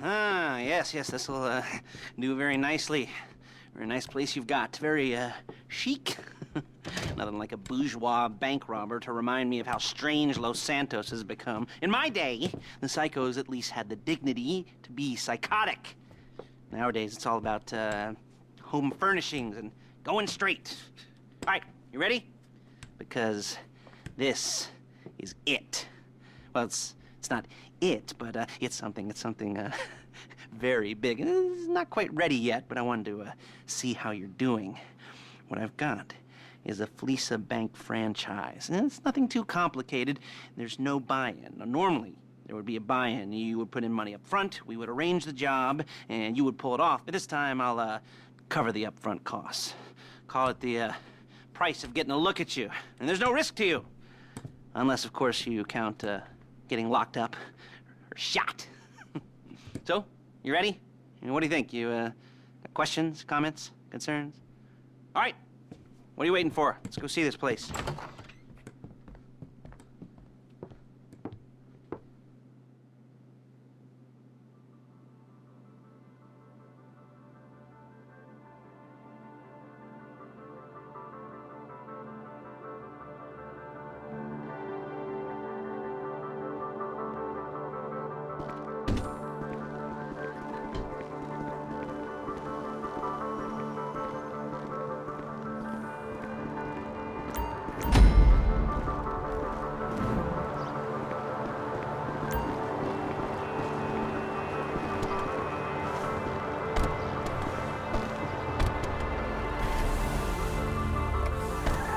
Ah, yes, this'll do very nicely. Very nice place you've got. Very chic. Nothing like a bourgeois bank robber to remind me of how strange Los Santos has become. In my day, the psychos at least had the dignity to be psychotic. Nowadays, it's all about home furnishings and going straight. All right, you ready? Because this is it. Well, it's not it, but it's something very big. It's not quite ready yet, but I wanted to see how you're doing. What I've got is a Fleeca Bank franchise. And it's nothing too complicated. There's no buy-in. Now, normally, there would be a buy-in. You would put in money up front, we would arrange the job, and you would pull it off. But this time, I'll cover the upfront costs. Call it the price of getting a look at you. And there's no risk to you. Unless, of course, you count getting locked up or shot. So, you ready? What do you think? You got questions, comments, concerns? All right. What are you waiting for? Let's go see this place.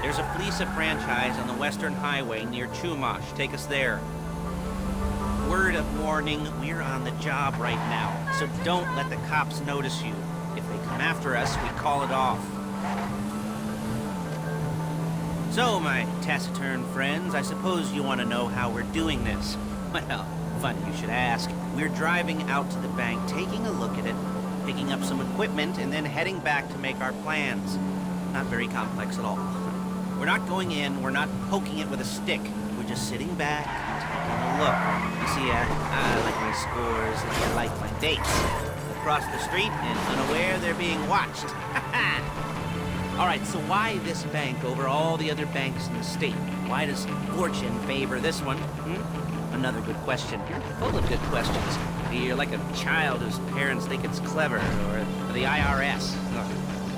There's a Fleeca franchise on the Western Highway near Chumash. Take us there. Word of warning, we're on the job right now, so don't let the cops notice you. If they come after us, we call it off. So, my taciturn friends, I suppose you want to know how we're doing this. Well, funny you should ask. We're driving out to the bank, taking a look at it, picking up some equipment, and then heading back to make our plans. Not very complex at all. We're not going in, we're not poking it with a stick. We're just sitting back and taking a look. You see, I like my scores like I like my dates. Across the street and unaware they're being watched. All right, so why this bank over all the other banks in the state? Why does fortune favor this one? Another good question. You're full of good questions. You're like a child whose parents think it's clever, or the IRS.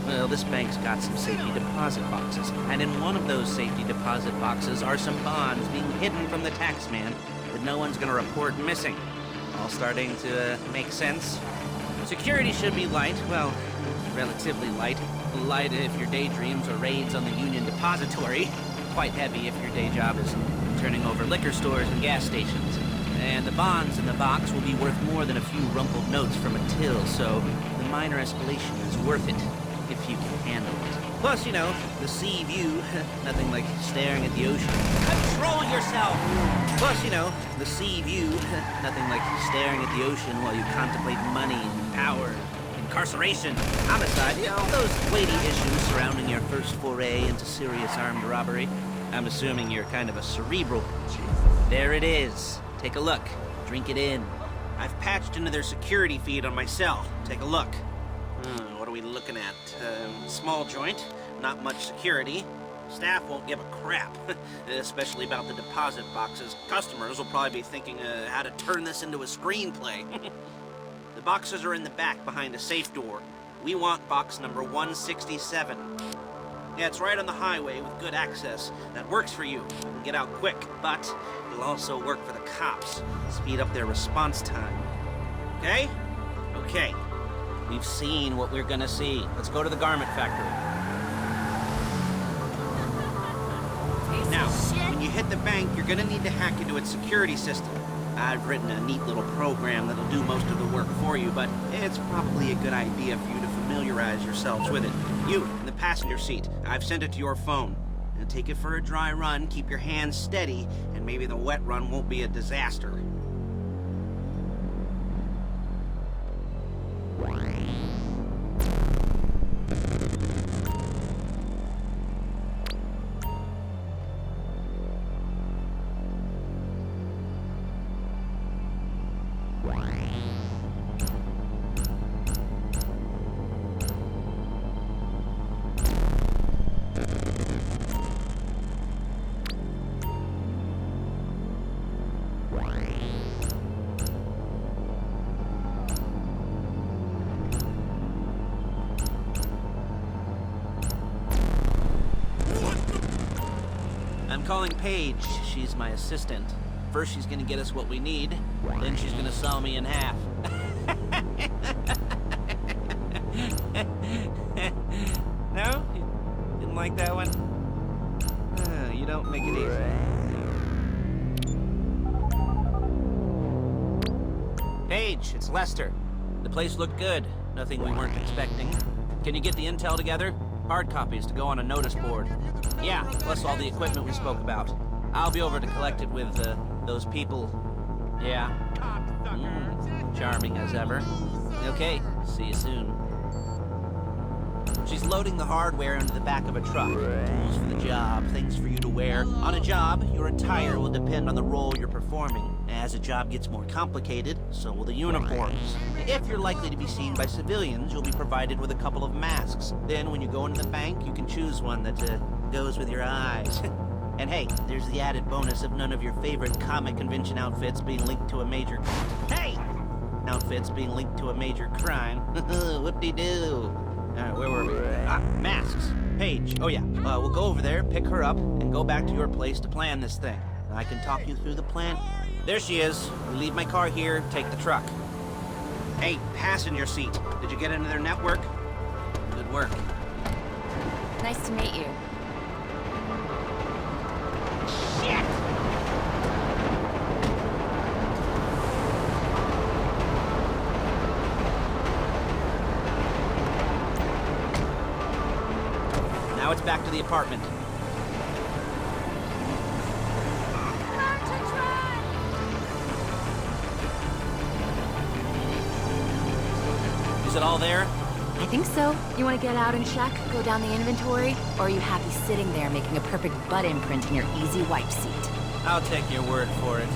Well, this bank's got some safety deposit boxes, and in one of those safety deposit boxes are some bonds being hidden from the tax man that no one's gonna report missing. All starting to make sense? Security should be light, well, relatively light. Light if your daydreams are raids on the Union Depository. Quite heavy if your day job is turning over liquor stores and gas stations. And the bonds in the box will be worth more than a few rumpled notes from a till, so the minor escalation is worth it. If you can handle it. Plus, you know, the sea view, nothing like staring at the ocean. Control yourself! Plus, you know, the sea view, nothing like staring at the ocean while you contemplate money and power, incarceration, homicide, you know, those weighty issues surrounding your first foray into serious armed robbery. I'm assuming you're kind of a cerebral. There it is. Take a look. Drink it in. I've patched into their security feed on my cell. Take a look. What are we looking at? Small joint, not much security. Staff won't give a crap, especially about the deposit boxes. Customers will probably be thinking how to turn this into a screenplay. The boxes are in the back behind a safe door. We want box number 167. Yeah, it's right on the highway with good access. That works for you. You can get out quick, but it'll also work for the cops. Speed up their response time. Okay? Okay. We've seen what we're gonna see. Let's go to the garment factory. Now, when you hit the bank, you're gonna need to hack into its security system. I've written a neat little program that'll do most of the work for you, but it's probably a good idea for you to familiarize yourselves with it. You, in the passenger seat, I've sent it to your phone. Now take it for a dry run, keep your hands steady, and maybe the wet run won't be a disaster. I'm calling Paige. She's my assistant. First she's gonna get us what we need, then she's gonna saw me in half. No? You didn't like that one? You don't make it easy. Paige, it's Lester. The place looked good. Nothing we weren't expecting. Can you get the intel together? Hard copies to go on a notice board. Yeah, plus all the equipment we spoke about. I'll be over to collect it with, those people. Yeah. Charming as ever. Okay, see you soon. She's loading the hardware into the back of a truck. Tools for the job, things for you to wear. On a job, your attire will depend on the role you're performing. As the job gets more complicated, so will the uniforms. If you're likely to be seen by civilians, you'll be provided with a couple of masks. Then when you go into the bank, you can choose one that goes with your eyes. And hey, there's the added bonus of none of your favorite comic convention outfits being linked to a major... Hey! Outfits being linked to a major crime. Whoop-de-doo. Where were we? Masks. Paige. Oh yeah, we'll go over there, pick her up, and go back to your place to plan this thing. I can talk you through the plan. There she is. We leave my car here, take the truck. Hey, passenger seat. Did you get into their network? Good work. Nice to meet you. Shit! Now it's back to the apartment. Is it all there? I think so. You want to get out and check, go down the inventory, or are you happy sitting there making a perfect butt imprint in your easy wipe seat? I'll take your word for it.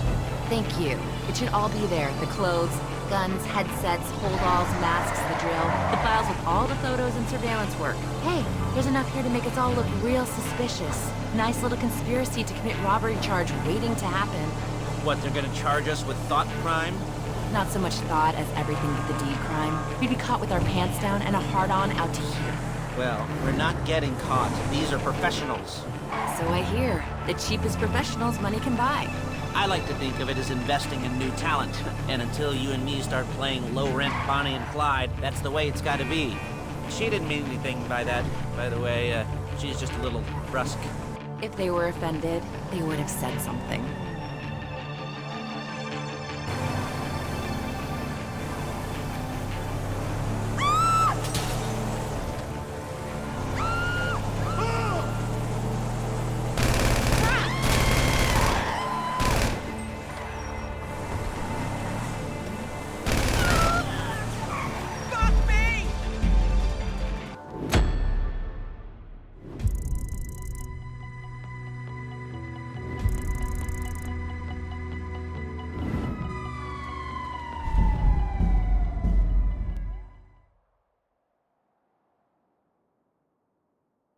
Thank you. It should all be there. The clothes, guns, headsets, hold-alls, masks, the drill, the files with all the photos and surveillance work. Hey, there's enough here to make us all look real suspicious. Nice little conspiracy to commit robbery charge waiting to happen. What, they're gonna charge us with thought crime? Not so much thought as everything but the deed crime. We'd be caught with our pants down and a hard-on out to here. Well, we're not getting caught. These are professionals. So I hear. The cheapest professionals money can buy. I like to think of it as investing in new talent. And until you and me start playing low-rent Bonnie and Clyde, that's the way it's gotta be. She didn't mean anything by that, by the way. She's just a little brusque. If they were offended, they would have said something.